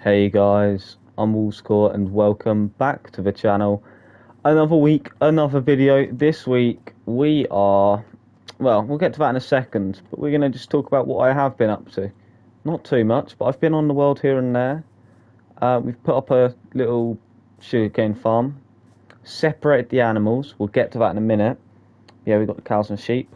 Hey guys, I'm Woolscore and welcome back to the channel. Another week, another video. This week we are, well, we'll get to that in a second, but we're going to just talk about what I have been up to. Not too much, but I've been on the world here and there. We've put up a little sugarcane farm, separated the animals. We'll get to that in a minute. Yeah, we've got the cows and sheep.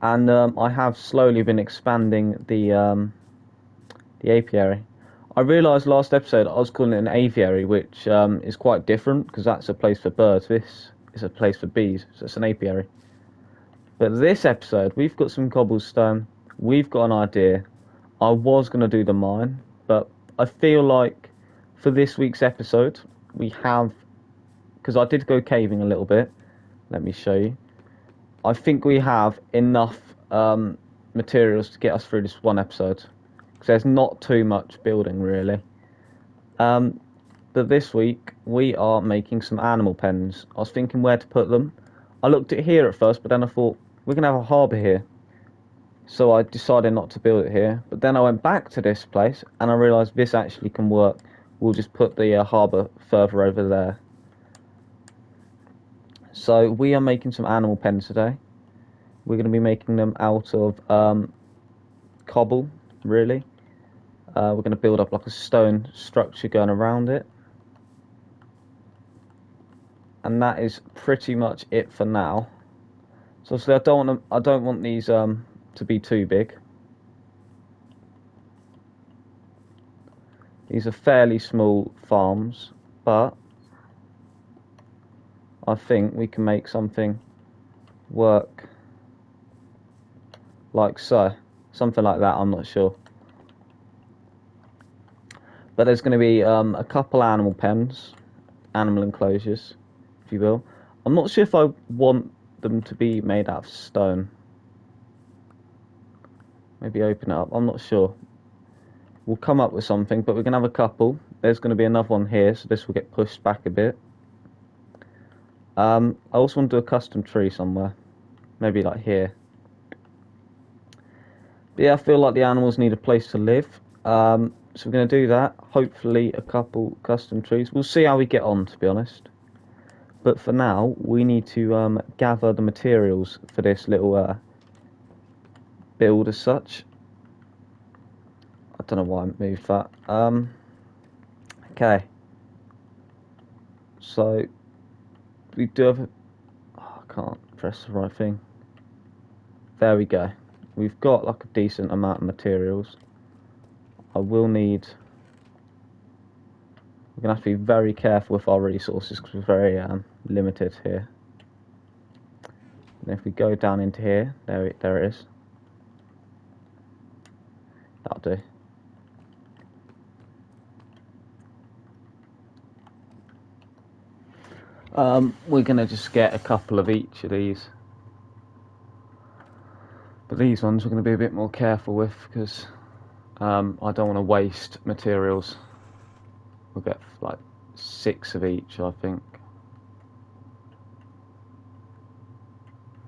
And I have slowly been expanding the apiary. I realised last episode I was calling it an aviary, which is quite different because that's a place for birds. This is a place for bees, so it's an apiary. But this episode, we've got some cobblestone. We've got an idea. I was going to do the mine, but I feel like for this week's episode, we have, because I did go caving a little bit. Let me show you. I think we have enough materials to get us through this one episode. Because there's not too much building really. But this week we are making some animal pens. I was thinking where to put them. I looked at here at first, but then I thought we're gonna have a harbour here, so I decided not to build it here. But then I went back to this place and I realised this actually can work. We'll just put the harbour further over there. So we are making some animal pens today. We're going to be making them out of cobble, really. We're going to build up like a stone structure going around it. And that is pretty much it for now. So obviously I don't want these to be too big. These are fairly small farms, but I think we can make something work like so. Something like that, I'm not sure. But there's going to be a couple animal pens, animal enclosures, if you will. I'm not sure if I want them to be made out of stone. Maybe open it up, I'm not sure. We'll come up with something, but we're going to have a couple. There's going to be another one here, so this will get pushed back a bit. I also want to do a custom tree somewhere. Maybe like here. But yeah, I feel like the animals need a place to live. So we're going to do that. Hopefully a couple custom trees. We'll see how we get on, to be honest. But for now, we need to gather the materials for this little build as such. I don't know why I moved that. Okay. So we do have. Oh, I can't press the right thing. There we go. We've got like a decent amount of materials. I will need. We're gonna have to be very careful with our resources because we're very limited here. And if we go down into here, there it is. That'll do. We're gonna just get a couple of each of these. But these ones we're going to be a bit more careful with because I don't want to waste materials. We'll get like 6 of each, I think.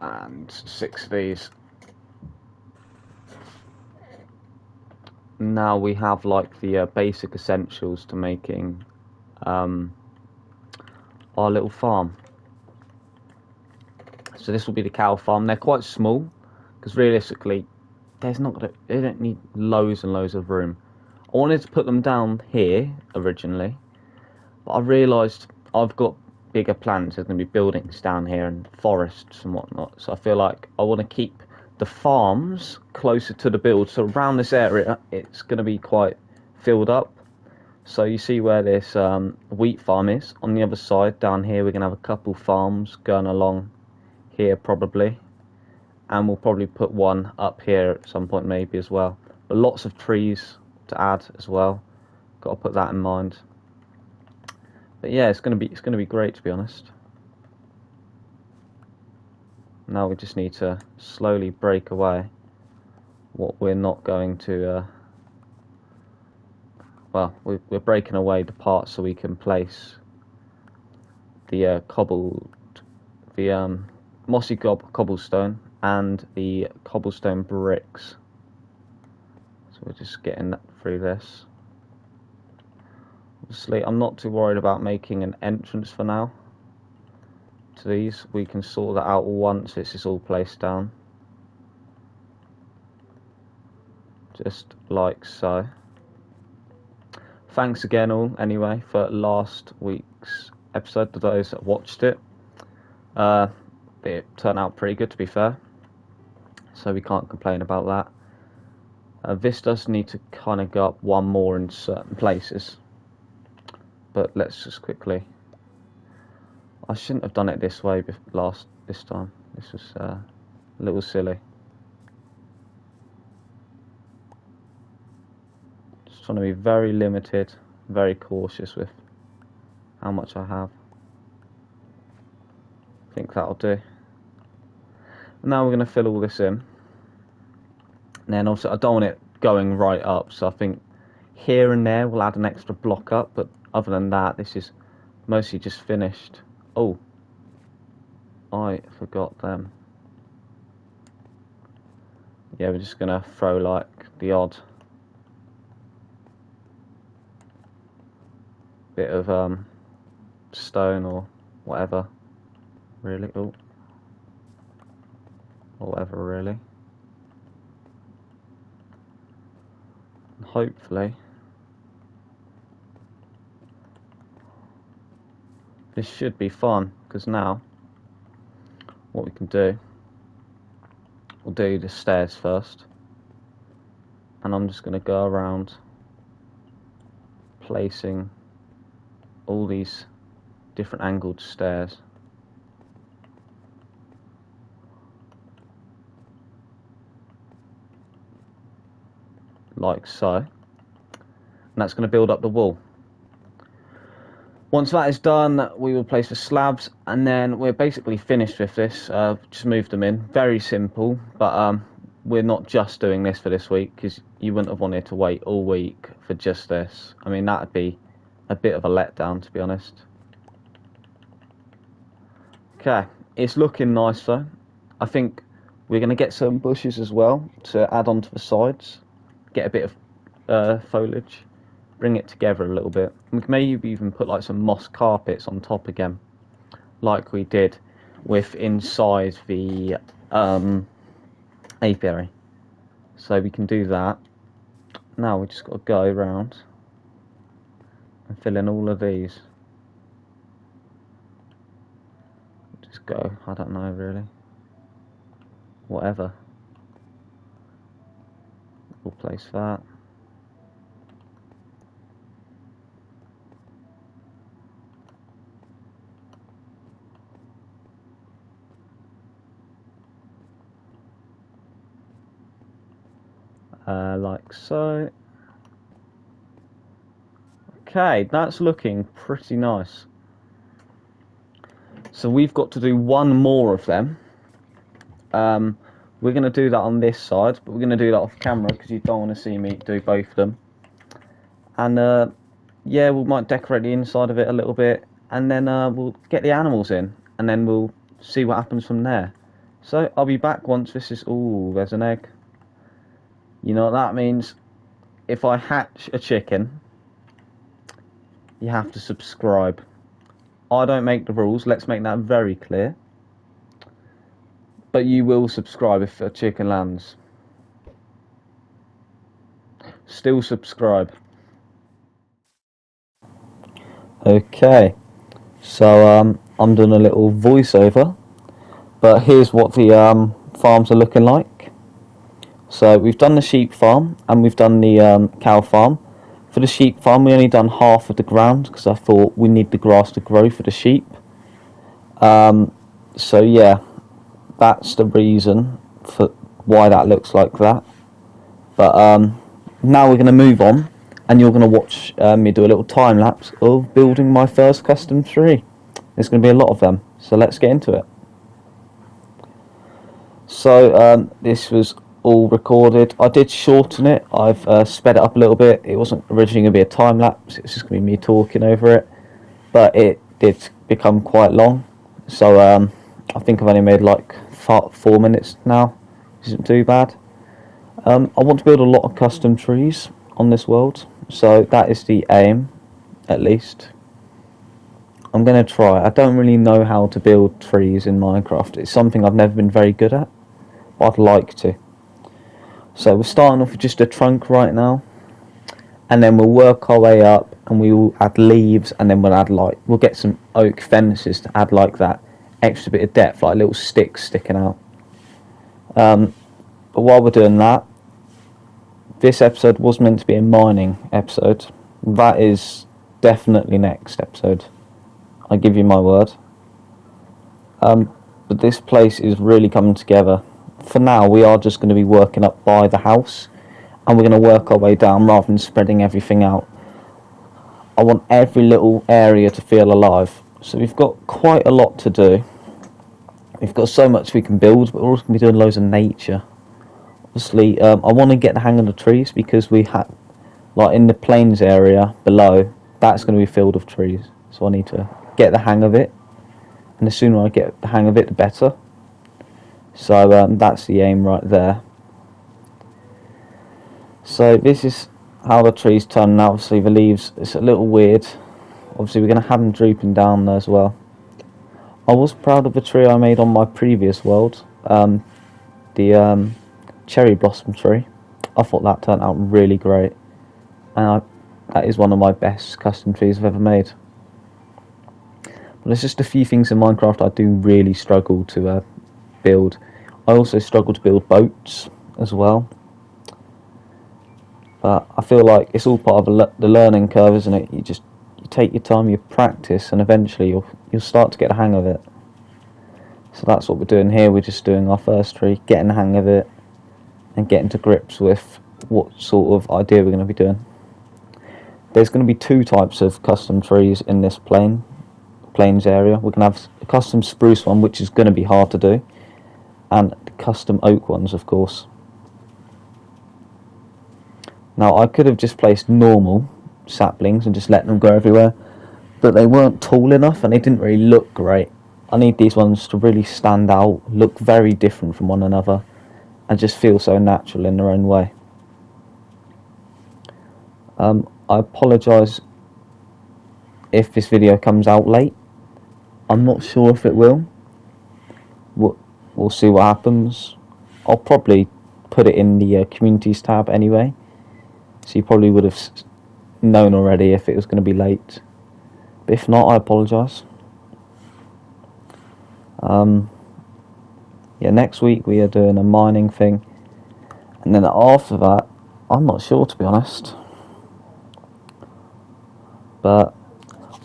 And 6 of these. Now we have like the basic essentials to making our little farm. So this will be the cow farm. They're quite small because realistically they don't need loads and loads of room. I wanted to put them down here originally, but I realised I've got bigger plans. There's going to be buildings down here and forests and whatnot, so I feel like I want to keep the farms closer to the build. So around this area it's going to be quite filled up. So you see where this wheat farm is. On the other side down here we're going to have a couple farms going along here probably, and we'll probably put one up here at some point maybe as well. But lots of trees to add as well. Got to put that in mind. But yeah, it's gonna be great, to be honest. Now we just need to slowly break away what we're not going to. Well, we're breaking away the parts so we can place the mossy cobblestone and the cobblestone bricks. So we're just getting through this. Obviously, I'm not too worried about making an entrance for now to these. We can sort that out once this is all placed down. Just like so. Thanks again all, anyway, for last week's episode, to those that watched it. It turned out pretty good, to be fair, so we can't complain about that. This does need to kind of go up one more in certain places, but let's just quickly... I shouldn't have done it this way this time. This was a little silly. Just trying to be very limited, very cautious with how much I have. I think that'll do. Now we're going to fill all this in. And then also, I don't want it going right up, so I think here and there we'll add an extra block up, but other than that, this is mostly just finished. Oh, I forgot them. Yeah, we're just going to throw like the odd bit of stone or whatever, really. Oh, or whatever, really. And hopefully this should be fun, because now what we can do, we'll do the stairs first, and I'm just going to go around placing all these different angled stairs. Like so. And that's going to build up the wall. Once that is done, we will place the slabs, and then we're basically finished with this. Just move them in. Very simple, but we're not just doing this for this week, because you wouldn't have wanted to wait all week for just this. I mean, that would be a bit of a letdown, to be honest. Okay, it's looking nice though. I think we're going to get some bushes as well to add on to the sides. Get a bit of foliage. Bring it together a little bit. We can maybe even put like some moss carpets on top again, like we did with inside the apiary. So we can do that. Now we just got to go around and fill in all of these. Just go, I don't know really. Whatever. We'll place that. Like so. Okay, that's looking pretty nice. So we've got to do one more of them. We're going to do that on this side, but we're going to do that off camera because you don't want to see me do both of them. And yeah, we might decorate the inside of it a little bit, and then we'll get the animals in, and then we'll see what happens from there. So I'll be back once this is... Ooh, there's an egg. You know what that means? If I hatch a chicken, you have to subscribe. I don't make the rules, let's make that very clear. But you will subscribe if a chicken lands. Still subscribe. Okay, so I'm doing a little voiceover, but here's what the farms are looking like. So we've done the sheep farm and we've done the cow farm. For the sheep farm, we only done half of the ground because I thought we need the grass to grow for the sheep. So yeah, that's the reason for why that looks like that. But now we're going to move on, and you're going to watch me do a little time lapse of building my first custom tree. There's going to be a lot of them, so let's get into it. So this was all recorded. I did shorten it. I've sped it up a little bit. It wasn't originally going to be a time lapse. It was just going to be me talking over it, but it did become quite long. So I think I've only made like 4 minutes now. Isn't too bad. I want to build a lot of custom trees on this world, so that is the aim, at least. I'm going to try. I don't really know how to build trees in Minecraft. It's something I've never been very good at, but I'd like to. So we're starting off with just a trunk right now, and then we'll work our way up, and we will add leaves, and then we'll get some oak fences to add like that extra bit of depth, like little sticks sticking out. But while we're doing that, this episode was meant to be a mining episode. That is definitely next episode. I give you my word. But this place is really coming together. For now, we are just going to be working up by the house, and we're going to work our way down rather than spreading everything out. I want every little area to feel alive. So we've got quite a lot to do. We've got so much we can build, but we're also going to be doing loads of nature. Obviously, I want to get the hang of the trees because we have, like in the plains area below, that's going to be filled with trees. So I need to get the hang of it, and the sooner I get the hang of it, the better. So that's the aim right there. So this is how the trees turn. Now, obviously, the leaves, it's a little weird. Obviously, we're going to have them drooping down there as well. I was proud of the tree I made on my previous world, the cherry blossom tree. I thought that turned out really great, and that is one of my best custom trees I've ever made. But there's just a few things in Minecraft I do really struggle to build. I also struggle to build boats as well. But I feel like it's all part of the learning curve, isn't it? You take your time, you practice, and eventually you'll start to get the hang of it. So that's what we're doing here. We're just doing our first tree, getting the hang of it, and getting to grips with what sort of idea we're going to be doing. There's going to be two types of custom trees in this plains area. We're going to have a custom spruce one, which is going to be hard to do, and custom oak ones, of course. Now, I could have just placed normal saplings and just let them grow everywhere, but they weren't tall enough and they didn't really look great. I need these ones to really stand out, look very different from one another, and just feel so natural in their own way. I apologise if this video comes out late. I'm not sure if it will. We'll see what happens. I'll probably put it in the communities tab anyway, so you probably would have known already if it was going to be late. But if not, I apologise. Yeah, next week we are doing a mining thing, and then after that, I'm not sure, to be honest. But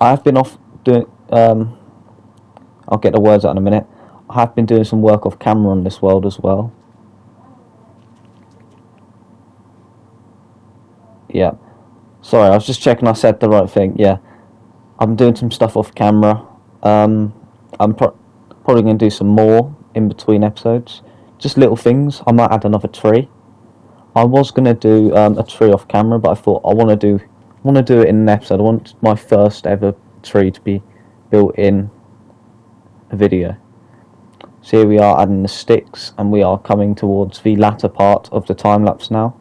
I've been off doing. I'll get the words out in a minute. I have been doing some work off camera on this world as well. Yeah. Sorry, I was just checking I said the right thing. Yeah. I'm doing some stuff off camera. I'm probably going to do some more in between episodes. Just little things. I might add another tree. I was going to do a tree off camera, but I thought I want to do it in an episode. I want my first ever tree to be built in a video. So here we are adding the sticks, and we are coming towards the latter part of the time lapse now.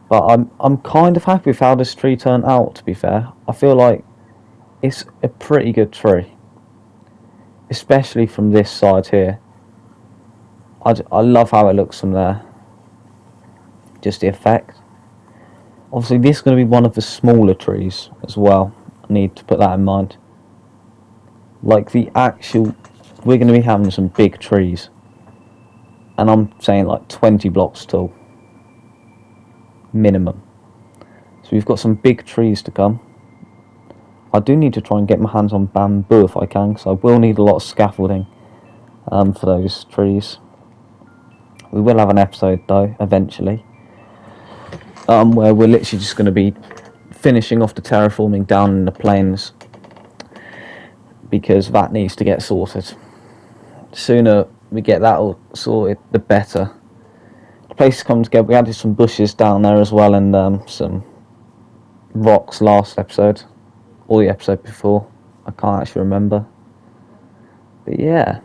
But I'm kind of happy with how this tree turned out, to be fair. I feel like it's a pretty good tree, especially from this side here. I love how it looks from there. Just the effect. Obviously, this is going to be one of the smaller trees as well. I need to put that in mind. Like we're going to be having some big trees, and I'm saying like 20 blocks tall minimum. So we've got some big trees to come. I do need to try and get my hands on bamboo if I can, because I will need a lot of scaffolding for those trees. We will have an episode though eventually, where we're literally just going to be finishing off the terraforming down in the plains, because that needs to get sorted. The sooner we get that all sorted, the better. The place come together. We added some bushes down there as well, and some rocks last episode, or the episode before. I can't actually remember. But yeah,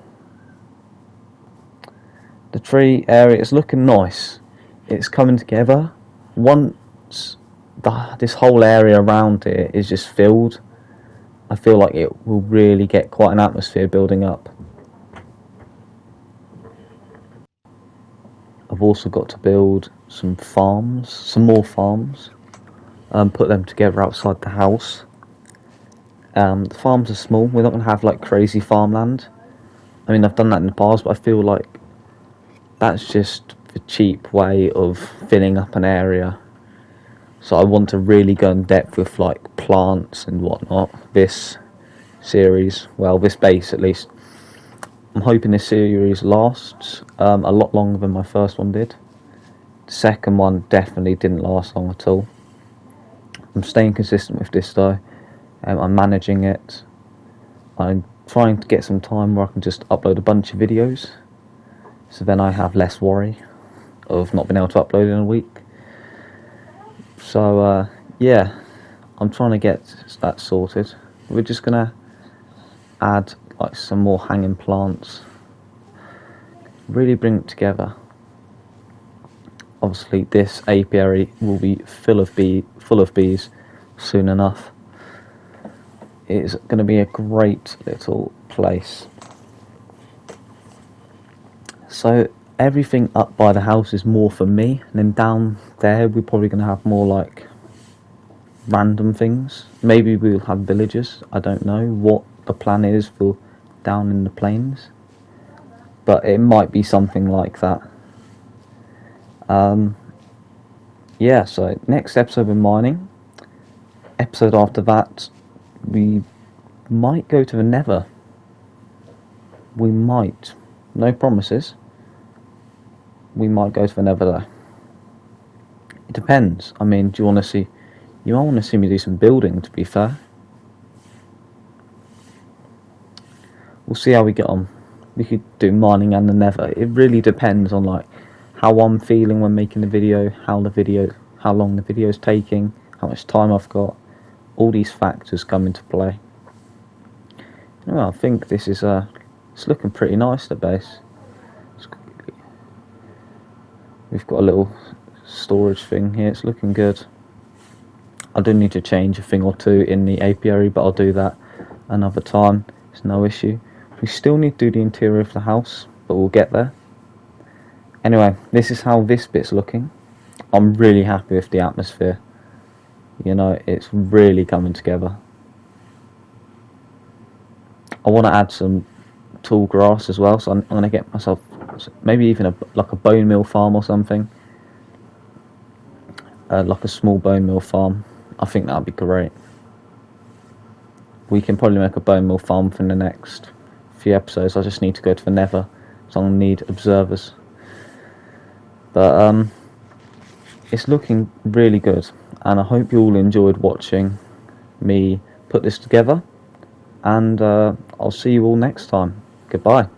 the tree area is looking nice. it's coming together. Once this whole area around it is just filled, I feel like it will really get quite an atmosphere building up. I've also got to build some more farms, put them together outside the house. The farms are small, we're not going to have like crazy farmland. I mean, I've done that in the past, but I feel like that's just the cheap way of filling up an area. So I want to really go in depth with like plants and whatnot. This series, well, this base at least. I'm hoping this series lasts a lot longer than my first one did. The second one definitely didn't last long at all. I'm staying consistent with this though. I'm managing it. I'm trying to get some time where I can just upload a bunch of videos, so then I have less worry of not being able to upload in a week. So yeah, I'm trying to get that sorted. We're just gonna add like some more hanging plants, really bring it together. Obviously this apiary will be full of bees soon enough. It's going to be a great little place. So everything up by the house is more for me, and then down there we're probably going to have more like random things. Maybe we'll have villagers. I don't know what the plan is for down in the plains, but it might be something like that. Yeah, so next episode we're mining. Episode after that we might go to the Nether. We might. No promises. We might go to the Nether though. It depends. I mean, do you want to see... You might want to see me do some building, to be fair. We'll see how we get on. We could do mining and the Nether. It really depends on like how I'm feeling when making the video, how long the video is taking, how much time I've got. All these factors come into play. Well, I think this is it's looking pretty nice, the base. We've got a little storage thing here, it's looking good. I do need to change a thing or two in the apiary, but I'll do that another time. It's no issue. We still need to do the interior of the house, but we'll get there. Anyway, this is how this bit's looking. I'm really happy with the atmosphere. You know, it's really coming together. I want to add some tall grass as well, so I'm going to get myself maybe even like a bone meal farm or something. Like a small bone meal farm. I think that would be great. We can probably make a bone meal farm for the next few episodes. I just need to go to the Nether, so I'm going to need observers. But it's looking really good, and I hope you all enjoyed watching me put this together, and I'll see you all next time. Goodbye.